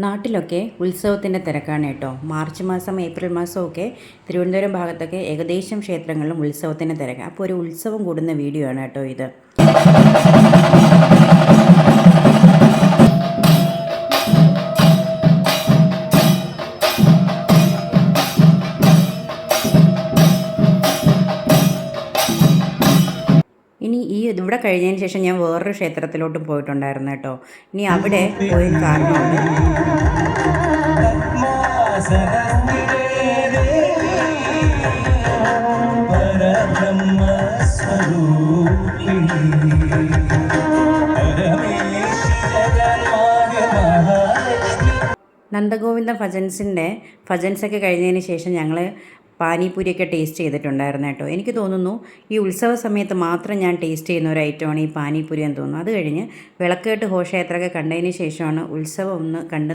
നാട്ടിലൊക്കെ ഉത്സവത്തിൻ്റെ തിരക്കാണ് കേട്ടോ. മാർച്ച് മാസം ഏപ്രിൽ മാസമൊക്കെ തിരുവനന്തപുരം ഭാഗത്തൊക്കെ ഏകദേശം ക്ഷേത്രങ്ങളിലും ഉത്സവത്തിൻ്റെ തിരക്ക്. അപ്പോൾ ഒരു ഉത്സവം കൂടുന്ന വീഡിയോ ആണ് കേട്ടോ ഇത്. ഇനി ഇവിടെ കഴിഞ്ഞതിന് ശേഷം ഞാൻ വേറൊരു ക്ഷേത്രത്തിലോട്ടും പോയിട്ടുണ്ടായിരുന്നു കേട്ടോ. ഇനി അവിടെ പോയ കാരണമുണ്ട്. നന്ദഗോവിന്ദ ഭജൻസൊക്കെ കഴിഞ്ഞതിന് ശേഷം ഞങ്ങൾ പാനിപൂരിയൊക്കെ ടേസ്റ്റ് ചെയ്തിട്ടുണ്ടായിരുന്നു കേട്ടോ. എനിക്ക് തോന്നുന്നു ഈ ഉത്സവ സമയത്ത് മാത്രം ഞാൻ ടേസ്റ്റ് ചെയ്യുന്ന ഒരു ഐറ്റമാണ് ഈ പാനിപൂരി എന്ന് തോന്നുന്നു. അത് കഴിഞ്ഞ് വിളക്കേട്ട് ഘോഷയാത്രയൊക്കെ കണ്ടതിന് ശേഷമാണ് ഉത്സവം ഒന്ന് കണ്ട്